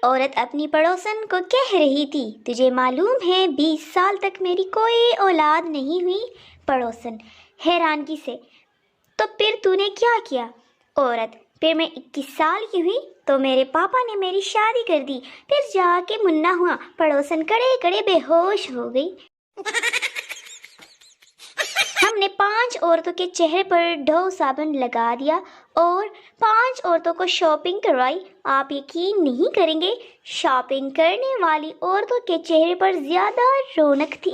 عورت اپنی پڑوسن کو کہہ رہی تھی، تجھے معلوم ہے 20 سال تک میری کوئی اولاد نہیں ہوئی؟ پڑوسن حیرانگی سے، تو پھر تو نے کیا کیا؟ عورت، پھر میں 21 سال کی ہوئی تو میرے پاپا نے میری شادی کر دی، پھر جا کے منا ہوا۔ پڑوسن کڑے کڑے بے ہوش ہو گئی۔ ہم نے 5 عورتوں کے چہرے پر ڈو صابن لگا دیا اور 5 عورتوں کو شاپنگ کروائی۔ آپ یقین نہیں کریں گے، شاپنگ کرنے والی عورتوں کے چہرے پر زیادہ رونق تھی۔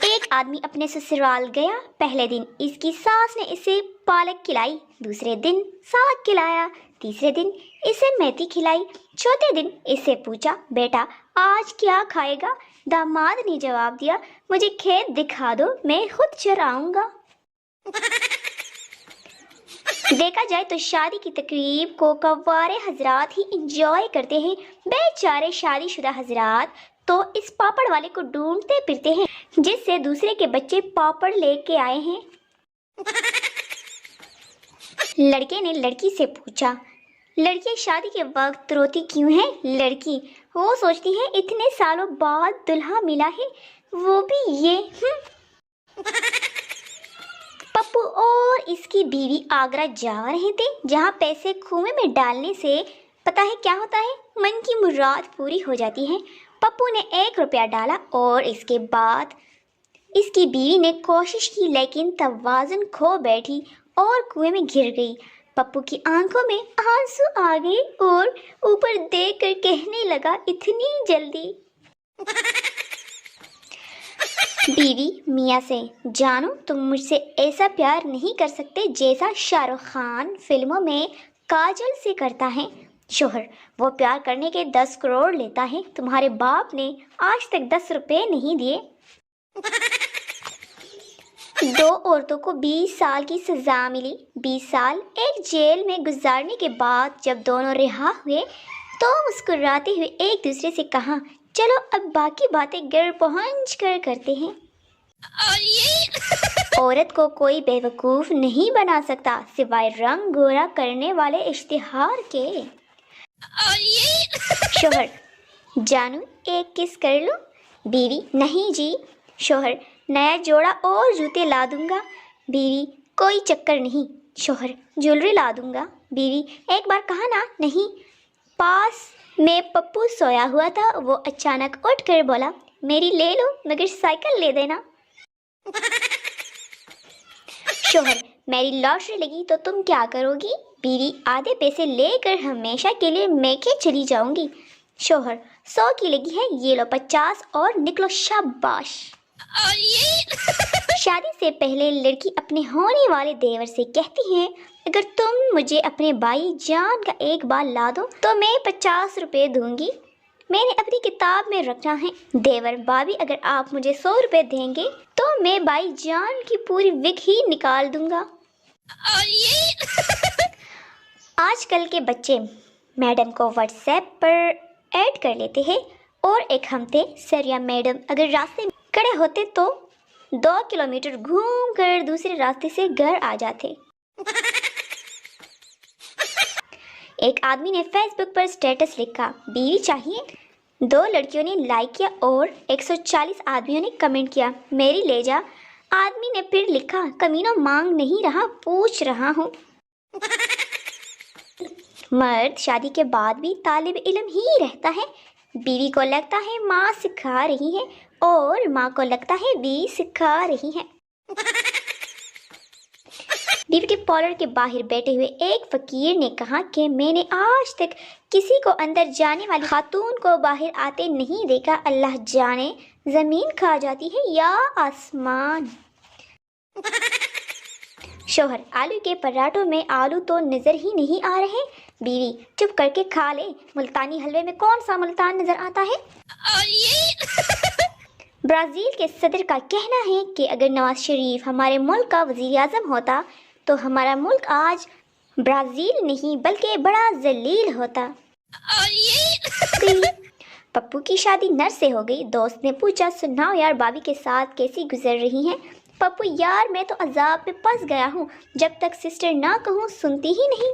ایک آدمی اپنے سسرال گیا۔ پہلے دن اس کی ساس نے اسے پالک کھلائی، دوسرے دن ساگ کھلایا، تیسرے دن اسے میتھی کھلائی، چوتھے دن اس سے پوچھا، بیٹا آج کیا کھائے گا؟ داماد نے جواب دیا، مجھے کھیت دکھا دو، میں خود چراؤں گا۔ دیکھا جائے تو شادی کی تقریب کو کنوارے حضرات ہی انجوائے کرتے ہیں، بیچارے شادی شدہ حضرات تو اس پاپڑ والے کو ڈھونڈتے پھرتے ہیں جس سے دوسرے کے بچے پاپڑ لے کے آئے ہیں۔ لڑکے نے لڑکی سے پوچھا، لڑکی شادی کے وقت روتی کیوں ہے؟ لڑکی، وہ سوچتی ہے اتنے سالوں بعد دلہا ملا ہے، وہ بھی یہ۔ پپو اور اس کی بیوی آگرہ جا رہے تھے، جہاں پیسے کنویں میں ڈالنے سے پتہ ہے کیا ہوتا ہے؟ من کی مراد پوری ہو جاتی ہے۔ پپو نے 1 روپیہ ڈالا اور اس کے بعد اس کی بیوی نے کوشش کی لیکن توازن کھو بیٹھی اور کنویں میں گر گئی۔ پپو کی آنکھوں میں آنسو آ گئے اور اوپر دیکھ کر کہنے لگا، اتنی جلدی؟ بیوی میاں سے، جانو تم مجھ سے ایسا پیار نہیں کر سکتے جیسا شاہ رخ خان فلموں میں کاجل سے کرتا ہے۔ شوہر، وہ پیار کرنے کے 10 کروڑ لیتا ہے، تمہارے باپ نے آج تک 10 روپے نہیں دیے۔ 2 عورتوں کو 20 سال کی سزا ملی۔ 20 سال ایک جیل میں گزارنے کے بعد جب دونوں رہا ہوئے تو مسکراتے ہوئے ایک دوسرے سے کہا، چلو اب باقی باتیں گھر پہنچ کر کرتے ہیں۔ عورت کو کوئی بیوقوف نہیں بنا سکتا سوائے رنگ گورا کرنے والے اشتہار کے۔ شوہر، جانو ایک کس کر لوں؟ بیوی، نہیں جی۔ شوہر، نیا جوڑا اور جوتے لا دوں گا۔ بیوی، کوئی چکر نہیں۔ شوہر، جولری لا دوں گا۔ بیوی، ایک بار کہا نا نہیں۔ پاس میں پپو سویا ہوا تھا، وہ اچانک اٹھ کر بولا، میری لے لو مگر سائیکل لے دینا۔ شوہر، میری لاٹری لگی تو تم کیا کرو گی؟ بیوی، آدھے پیسے لے کر ہمیشہ کے لیے میکے چلی جاؤں گی۔ شوہر، 100 کی لگی ہے، یہ لو 50 اور نکلو شاباش۔ شادی سے پہلے لڑکی اپنے ہونے والے دیور سے کہتی ہے، اگر تم مجھے اپنے بھائی جان کا ایک بال لا دو تو میں 50 روپے دوں گی، میں نے اپنی کتاب میں رکھنا ہے۔ دیور، بھابھی اگر آپ مجھے 100 روپے دیں گے تو میں بھائی جان کی پوری وگ ہی نکال دوں گا۔ آج کل کے بچے میڈم کو واٹس ایپ پر ایڈ کر لیتے ہیں اور ایک ہفتے سر یا میڈم اگر راستے میں کھڑے ہوتے تو 2 کلومیٹر گھوم کر دوسرے راستے سے گھر آ جاتے۔ ایک آدمی نے فیس بک پر اسٹیٹس لکھا، بیوی چاہیے؟ 2 لڑکیوں نے لائک کیا اور 140 آدمیوں نے کمنٹ کیا، میری لے جا۔ آدمی نے پھر لکھا، کمینوں مانگ نہیں رہا، پوچھ رہا ہوں۔ مرد شادی کے بعد بھی طالب علم ہی رہتا ہے۔ بیوی کو لگتا ہے ماں سکھا رہی ہے اور ماں کو لگتا ہے بیوی سکھا رہی ہے۔ بیوٹی پارلر کے باہر بیٹھے ہوئے ایک فقیر نے کہا کہ میں نے آج تک کسی کو اندر جانے والی خاتون کو باہر آتے نہیں دیکھا، اللہ جانے زمین کھا جاتی ہے یا آسمان۔ شوہر، آلو کے پراٹھوں میں آلو تو نظر ہی نہیں آ رہے۔ بیوی، چپ کر کے کھا لے، ملتانی حلوے میں کون سا ملتان نظر آتا ہے؟ برازیل کے صدر کا کہنا ہے کہ اگر نواز شریف ہمارے ملک کا وزیر اعظم ہوتا تو ہمارا ملک آج برازیل نہیں بلکہ بڑا ذلیل ہوتا۔ پپو کی شادی نر سے ہو گئی۔ دوست نے پوچھا، سناؤ یار بھابھی کے ساتھ کیسی گزر رہی ہیں؟ پپو، یار میں تو عذاب میں پھنس گیا ہوں، جب تک سسٹر نہ کہوں سنتی ہی نہیں۔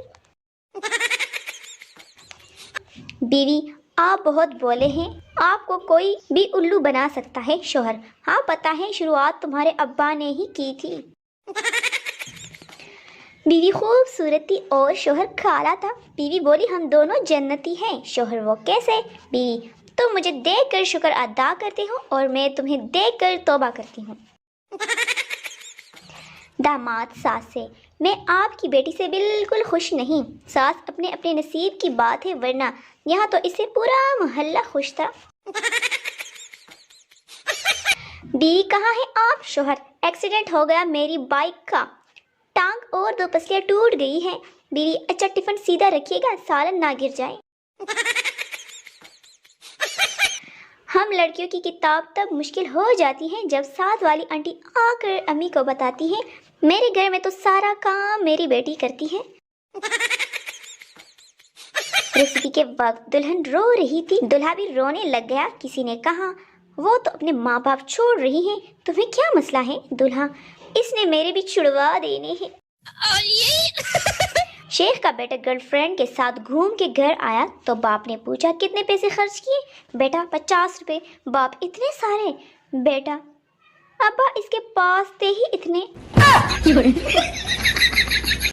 بیوی: آپ بہت بولے ہیں، آپ کو کوئی بھی الو بنا سکتا ہے۔ شوہر: ہاں پتہ ہے، شروعات تمہارے ابا نے ہی کی تھی۔ بیوی: خوبصورت تھی اور شوہر کالا تھا۔ بیوی بولی: ہم دونوں جنتی ہیں۔ شوہر: وہ کیسے؟ بیوی: تم مجھے دیکھ کر شکر ادا کرتے ہو اور میں تمہیں دیکھ کر توبہ کرتی ہوں۔ داماد ساس سے: میں آپ کی بیٹی سے بالکل خوش نہیں۔ ساس: اپنے نصیب کی بات ہے، ورنہ یہاں تو اس سے پورا محلہ خوش تھا۔ بیوی: کہاں ہے آپ؟ شوہر: ایکسیڈنٹ ہو گیا میری بائک کا، ٹانگ اور 2 پسلیاں ٹوٹ گئی ہیں۔ بیوی: اچھا ٹفن سیدھا رکھیے گا، سالن نہ گر جائے۔ ہم لڑکیوں کی کتاب تب مشکل ہو جاتی ہے جب ساتھ والی آنٹی آ کر امی کو بتاتی ہے میرے گھر میں تو سارا کام میری بیٹی کرتی ہے۔ ریسیپی کے وقت دلہن رو رہی تھی، دلہا بھی رونے لگ گیا۔ کسی نے کہا وہ تو اپنے ماں باپ چھوڑ رہی ہیں، تمہیں کیا مسئلہ ہے؟ دلہا: اس نے میرے بھی چھڑوا دینے ہیں۔ شیخ کا بیٹا گرل فرینڈ کے ساتھ گھوم کے گھر آیا تو باپ نے پوچھا کتنے پیسے خرچ کیے؟ بیٹا: 50 روپے۔ باپ: اتنے سارے؟ بیٹا: ابا اس کے پاس تھے ہی اتنے۔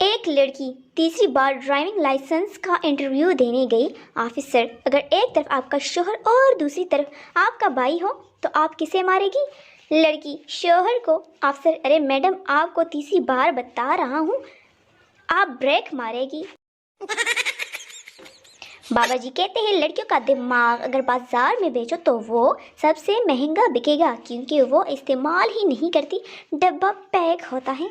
ایک لڑکی تیسری بار ڈرائیونگ لائسنس کا انٹرویو دینے گئی۔ آفیسر: اگر ایک طرف آپ کا شوہر اور دوسری طرف آپ کا بھائی ہو تو آپ کسے مارے گی؟ لڑکی: شوہر کو۔ آفیسر: ارے میڈم، آپ کو تیسری بار بتا رہا ہوں، آپ بریک مارے گی۔ بابا جی کہتے ہیں لڑکیوں کا دماغ اگر بازار میں بیچو تو وہ سب سے مہنگا بکے گا، کیونکہ وہ استعمال ہی نہیں کرتی، ڈبہ پیک ہوتا ہے۔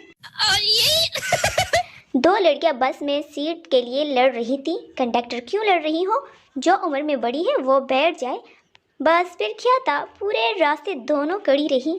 2 لڑکیاں بس میں سیٹ کے لیے لڑ رہی تھی۔ کنڈکٹر: کیوں لڑ رہی ہو؟ جو عمر میں بڑی ہے وہ بیٹھ جائے۔ بس پھر کیا تھا، پورے راستے دونوں کڑی رہی۔